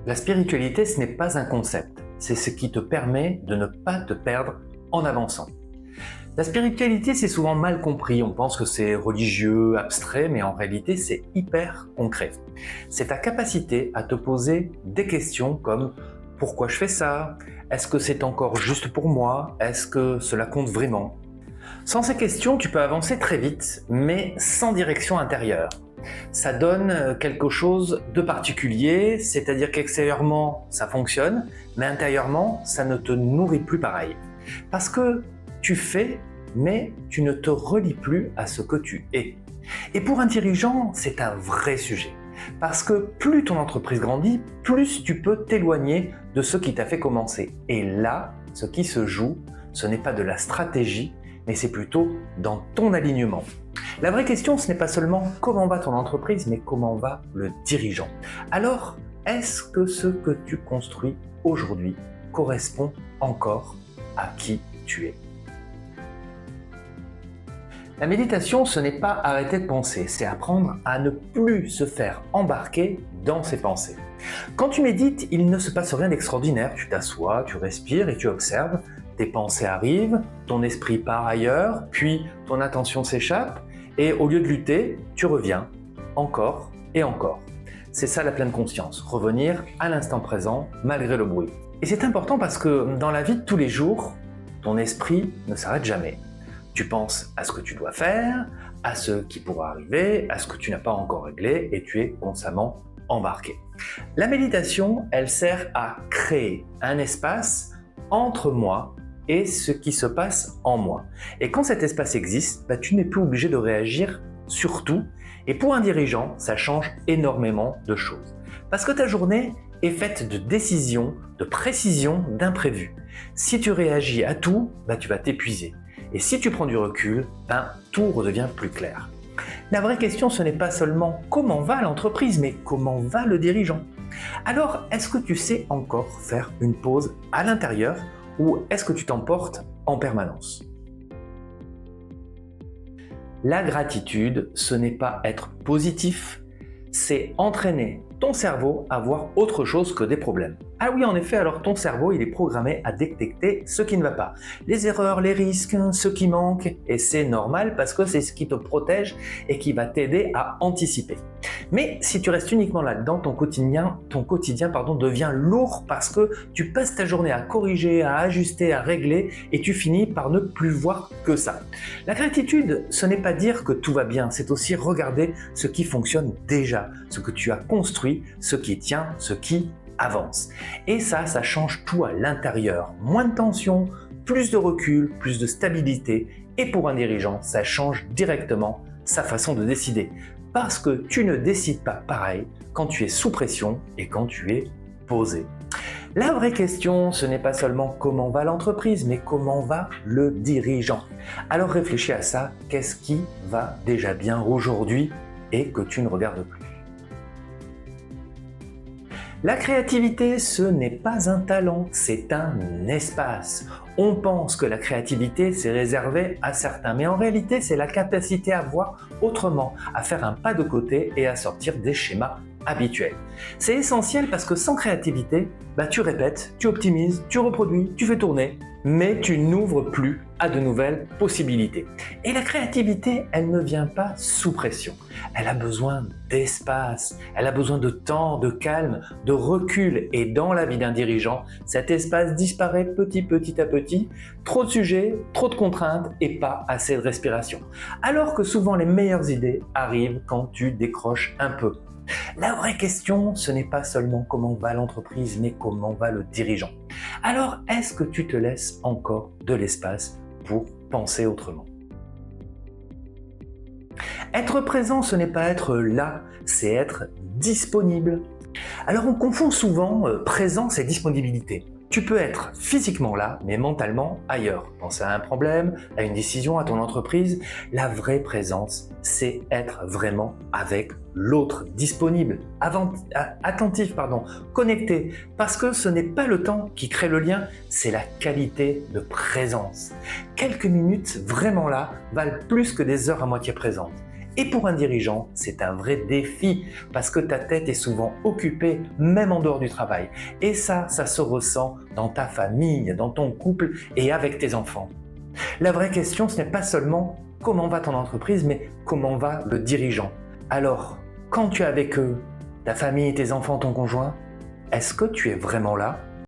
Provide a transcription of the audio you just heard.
La spiritualité, ce n'est pas un concept, c'est ce qui te permet de ne pas te perdre en avançant. La spiritualité, c'est souvent mal compris, on pense que c'est religieux, abstrait, mais en réalité, c'est hyper concret. C'est ta capacité à te poser des questions comme « Pourquoi je fais ça ? Est-ce que c'est encore juste pour moi ? Est-ce que cela compte vraiment ?» Sans ces questions, tu peux avancer très vite, mais sans direction intérieure. Ça donne quelque chose de particulier, c'est-à-dire qu'extérieurement, ça fonctionne, mais intérieurement, ça ne te nourrit plus pareil. Parce que tu fais, mais tu ne te relis plus à ce que tu es. Et pour un dirigeant, c'est un vrai sujet. Parce que plus ton entreprise grandit, plus tu peux t'éloigner de ce qui t'a fait commencer. Et là, ce qui se joue, ce n'est pas de la stratégie, mais c'est plutôt dans ton alignement. La vraie question, ce n'est pas seulement comment va ton entreprise, mais comment va le dirigeant. Alors, est-ce que ce que tu construis aujourd'hui correspond encore à qui tu es? La méditation, ce n'est pas arrêter de penser, c'est apprendre à ne plus se faire embarquer dans ses pensées. Quand tu médites, il ne se passe rien d'extraordinaire. Tu t'assois, tu respires et tu observes. Tes pensées arrivent, ton esprit part ailleurs, puis ton attention s'échappe et au lieu de lutter, tu reviens encore et encore. C'est ça la pleine conscience, revenir à l'instant présent malgré le bruit. Et c'est important parce que dans la vie de tous les jours, ton esprit ne s'arrête jamais. Tu penses à ce que tu dois faire, à ce qui pourra arriver, à ce que tu n'as pas encore réglé et tu es constamment embarqué. La méditation, elle sert à créer un espace entre moi et ce qui se passe en moi. Et quand cet espace existe, tu n'es plus obligé de réagir sur tout. Et pour un dirigeant, ça change énormément de choses. Parce que ta journée est faite de décisions, de précisions, d'imprévus. Si tu réagis à tout, tu vas t'épuiser. Et si tu prends du recul, tout redevient plus clair. La vraie question, ce n'est pas seulement comment va l'entreprise, mais comment va le dirigeant. Alors, est-ce que tu sais encore faire une pause à l'intérieur ou est-ce que tu t'emportes en permanence? La gratitude, ce n'est pas être positif, c'est entraîner ton cerveau à voir autre chose que des problèmes. Ah oui, en effet, alors ton cerveau, il est programmé à détecter ce qui ne va pas. Les erreurs, les risques, ce qui manque, et c'est normal parce que c'est ce qui te protège et qui va t'aider à anticiper. Mais si tu restes uniquement là-dedans, ton quotidien devient lourd parce que tu passes ta journée à corriger, à ajuster, à régler et tu finis par ne plus voir que ça. La gratitude, ce n'est pas dire que tout va bien, c'est aussi regarder ce qui fonctionne déjà, ce que tu as construit, ce qui tient, ce qui avance. Et ça change tout à l'intérieur. Moins de tension, plus de recul, plus de stabilité. Et pour un dirigeant, ça change directement sa façon de décider. Parce que tu ne décides pas pareil quand tu es sous pression et quand tu es posé. La vraie question, ce n'est pas seulement comment va l'entreprise, mais comment va le dirigeant. Alors réfléchis à ça, qu'est-ce qui va déjà bien aujourd'hui et que tu ne regardes plus. La créativité, ce n'est pas un talent, c'est un espace. On pense que la créativité, c'est réservé à certains, mais en réalité, c'est la capacité à voir autrement, à faire un pas de côté et à sortir des schémas habituels. C'est essentiel parce que sans créativité, tu répètes, tu optimises, tu reproduis, tu fais tourner, mais tu n'ouvres plus à de nouvelles possibilités. Et la créativité, elle ne vient pas sous pression. Elle a besoin d'espace, elle a besoin de temps, de calme, de recul. Et dans la vie d'un dirigeant, cet espace disparaît petit à petit. Trop de sujets, trop de contraintes et pas assez de respiration. Alors que souvent les meilleures idées arrivent quand tu décroches un peu. La vraie question, ce n'est pas seulement comment va l'entreprise, mais comment va le dirigeant. Alors, est-ce que tu te laisses encore de l'espace pour penser autrement? Être présent, ce n'est pas être là, c'est être disponible. Alors, on confond souvent présence et disponibilité. Tu peux être physiquement là, mais mentalement ailleurs. Penser à un problème, à une décision, à ton entreprise. La vraie présence, c'est être vraiment avec l'autre, disponible, attentif, connecté. Parce que ce n'est pas le temps qui crée le lien, c'est la qualité de présence. Quelques minutes vraiment là valent plus que des heures à moitié présentes. Et pour un dirigeant, c'est un vrai défi parce que ta tête est souvent occupée, même en dehors du travail. Et ça se ressent dans ta famille, dans ton couple et avec tes enfants. La vraie question, ce n'est pas seulement comment va ton entreprise, mais comment va le dirigeant. Alors, quand tu es avec eux, ta famille, tes enfants, ton conjoint, est-ce que tu es vraiment là ?